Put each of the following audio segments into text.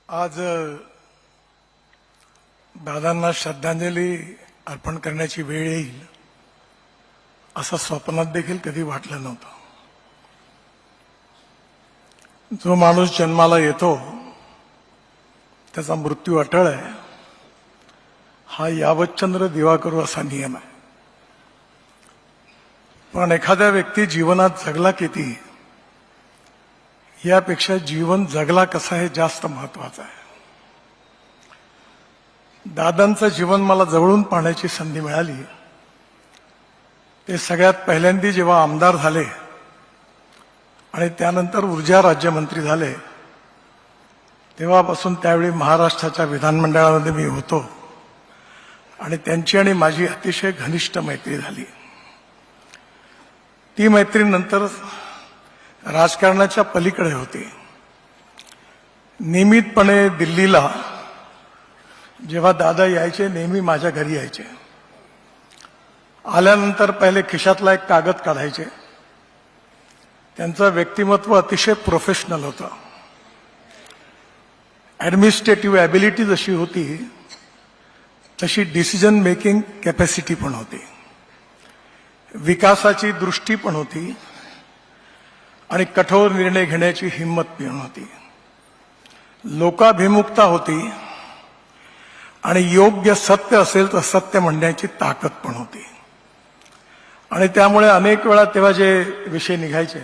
आज दादांना श्रद्धांजली अर्पण करण्याची वेळ येईल असं स्वप्नात देखील कधी वाटलं नव्हतं. जो माणूस जन्माला येतो त्याचा मृत्यू अटळ आहे, हा यावतचंद्र दिवाकरू असा नियम आहे. पण एखाद्या व्यक्ती जीवनात जगला किती यापेक्षा जीवन जगला कसा हे जास्त महत्वाचं आहे. दादांचं जीवन मला जवळून पाहण्याची संधी मिळाली. ते सगळ्यात पहिल्यांदा जेव्हा आमदार झाले आणि त्यानंतर ऊर्जा राज्यमंत्री झाले तेव्हापासून त्यावेळी महाराष्ट्राच्या विधानमंडळामध्ये मी होतो आणि त्यांची आणि माझी अतिशय घनिष्ठ मैत्री झाली. ती मैत्री नंतर राजकारणाच्या पलीकडे होती. नियमितपणे दिल्लीला जेव्हा दादा यायचे नेहमी माझ्या घरी यायचे. आल्यानंतर पहिले खिशातला एक कागद काढायचे. त्यांचं व्यक्तिमत्व अतिशय प्रोफेशनल होतं. ॲडमिनिस्ट्रेटिव्ह ॲबिलिटी जशी होती तशी डिसिजन मेकिंग कॅपॅसिटी पण होती, विकासाची दृष्टी पण होती आणि कठोर निर्णय घेण्याची हिंमत पण होती. लोकाभिमुखता होती आणि योग्य सत्य असेल तर सत्य म्हणण्याची ताकद पण होती. आणि त्यामुळे अनेक वेळा तेव्हा जे विषय निघायचे,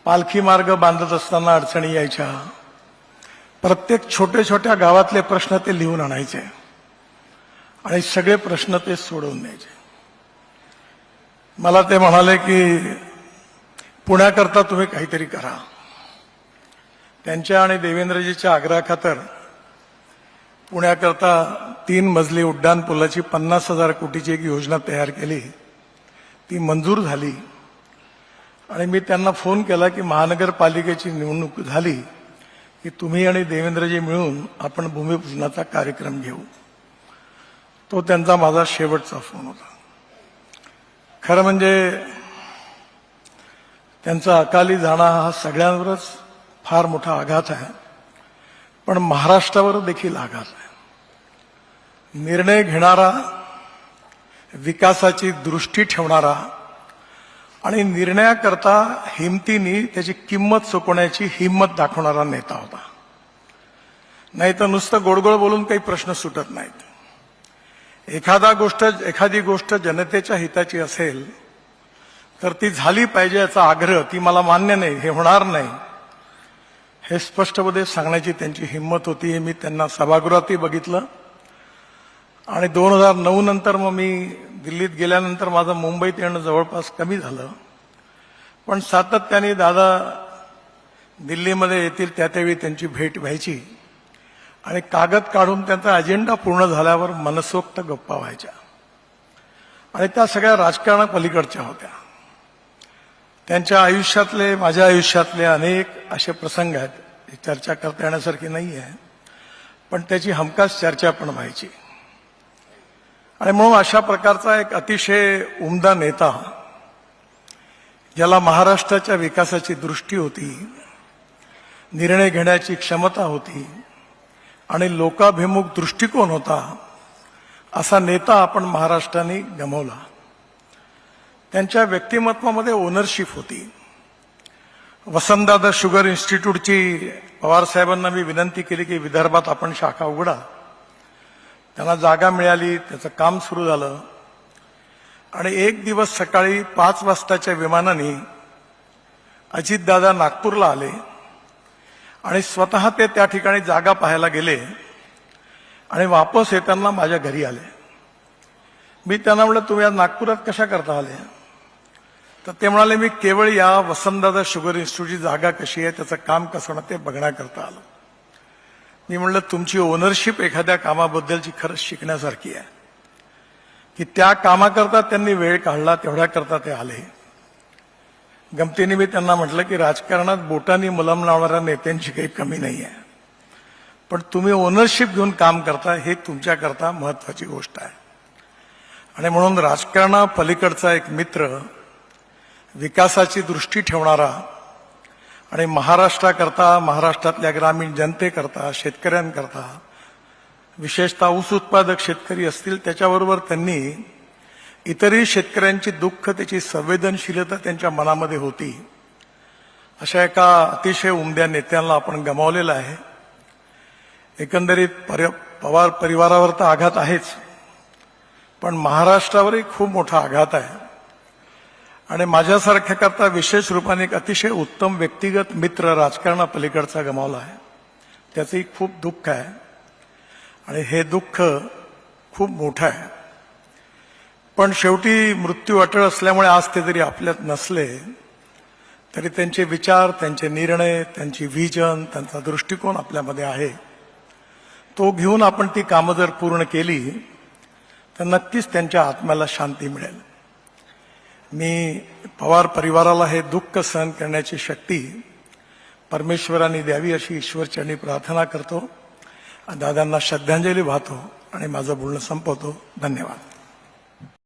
पालखी मार्ग बांधत असताना अडचणी यायच्या, प्रत्येक छोट्या छोट्या गावातले प्रश्न ते लिहून आणायचे आणि सगळे प्रश्न ते सोडवून द्यायचे. मला ते म्हणाले की पुण्याकरता तुम्ही काहीतरी करा. त्यांच्या आणि देवेंद्रजीच्या आग्रहाखातर पुण्याकरता 3 मजली उड्डाण पुलाची 50,000 कोटीची एक योजना तयार केली. ती मंजूर झाली आणि मी त्यांना फोन केला की महानगरपालिकेची निवडणूक झाली की तुम्ही आणि देवेंद्रजी मिळून आपण भूमिपूजनाचा कार्यक्रम घेऊ. तो त्यांचा माझा शेवटचा फोन होता. खरं म्हणजे त्यांचा अकाली जाणं हा सगळ्यांवरच फार मोठा आघात आहे, पण महाराष्ट्रावर देखील आघात आहे. निर्णय घेणारा, विकासाची दृष्टी ठेवणारा आणि निर्णयाकरता हिमतीने त्याची किंमत चुकवण्याची हिंमत दाखवणारा नेता होता. नाही तर नुसतं गोडगोड बोलून काही प्रश्न सुटत नाहीत. एखादी गोष्ट जनतेच्या हिताची असेल तर ती झाली पाहिजे याचा आग्रह, ती मला मान्य नाही, हे होणार नाही, हे स्पष्टपणे सांगण्याची त्यांची हिंमत होती. हे मी त्यांना सभागृहातही बघितलं. आणि 2009 नंतर मग मी दिल्लीत गेल्यानंतर माझं मुंबईत येणं जवळपास कमी झालं. पण सातत्याने दादा दिल्लीमध्ये येतील त्यावेळी त्यांची भेट व्हायची आणि कागद काढून त्यांचा अजेंडा पूर्ण झाल्यावर मनसोक्त गप्पा व्हायच्या आणि त्या सगळ्या राजकारणापलीकडच्या होत्या. त्यांच्या आयुष्यातले, माझ्या आयुष्यातले अनेक असे प्रसंग आहेत, चर्चा करता येण्यासारखी नाही आहे, पण त्याची हमखास चर्चा पण व्हायची. आणि म्हणून अशा प्रकारचा एक अतिशय उमदा नेता, ज्याला महाराष्ट्राच्या विकासाची दृष्टी होती, निर्णय घेण्याची क्षमता होती आणि लोकाभिमुख दृष्टिकोन होता, असा नेता आपण महाराष्ट्राने गमावला. त्यांच्या व्यक्तिमत्वामध्ये ओनरशिप होती. वसंतदादा शुगर इन्स्टिट्यूटची पवार साहेबांना मी विनंती केली की विदर्भात आपण शाखा उघडा. त्यांना जागा मिळाली, त्याचं काम सुरू झालं आणि एक दिवस सकाळी 5 वाजताच्या विमानाने अजितदादा नागपूरला आले आणि स्वतः ते त्या ठिकाणी जागा पाहायला गेले आणि वापस येताना माझ्या घरी आले. मी त्यांना म्हटलं, तुम्ही आज नागपुरात कशा करता आले? तर ते म्हणाले, मी केवळ या वसंतदादा शुगर इन्स्टिट्यूटची जागा कशी आहे, त्याचं काम कसं होणार ते बघण्याकरता आलो. मी म्हटलं, तुमची ओनरशिप एखाद्या कामाबद्दलची खरंच शिकण्यासारखी आहे की त्या कामाकरता त्यांनी वेळ काढला, तेवढ्याकरता ते आले. गमतीने मी त्यांना म्हटलं की राजकारणात बोटांनी मलम लावणाऱ्या नेत्यांची काही कमी नाही आहे, पण तुम्ही ओनरशिप घेऊन काम करता हे तुमच्याकरता महत्वाची गोष्ट आहे. आणि म्हणून राजकारणा पलीकडचा एक मित्र, विकासाची दृष्टी ठेवणारा आणि महाराष्ट्राकरता, महाराष्ट्रातल्या ग्रामीण जनतेकरता, शेतकऱ्यांकरता, विशेषतः ऊस उत्पादक शेतकरी असतील त्याच्याबरोबर त्यांनी इतरही शेतकऱ्यांची दुःख, त्याची संवेदनशीलता त्यांच्या मनामध्ये होती. अशा एका अतिशय उमद्या नेत्याला आपण गमावलेलं आहे. एकंदरीत पवार परिवारावर तर आघात आहेच, पण महाराष्ट्रावरही खूप मोठा आघात आहे. आणि माझ्यासारख्याकरता विशेष रूपाने एक अतिशय उत्तम व्यक्तिगत मित्र राजकारणापलीकडचा गमावला आहे. त्याचंही खूप दुःख आहे आणि हे दुःख खूप मोठं आहे. पण शेवटी मृत्यू अटळ असल्यामुळे आज ते जरी आपल्यात नसले तरी त्यांचे विचार, त्यांचे निर्णय, त्यांची व्हिजन, त्यांचा दृष्टिकोन आपल्यामध्ये आहे. तो घेऊन आपण ती कामं जर पूर्ण केली तर नक्कीच त्यांच्या आत्म्याला शांती मिळेल. मी पवार परिवाराला हे दुःख सहन करण्याची शक्ती परमेश्वराने द्यावी अशी ईश्वरचरणी प्रार्थना करतो. दादांना श्रद्धांजली वाहतो आणि माझं बोलणं संपवतो. धन्यवाद.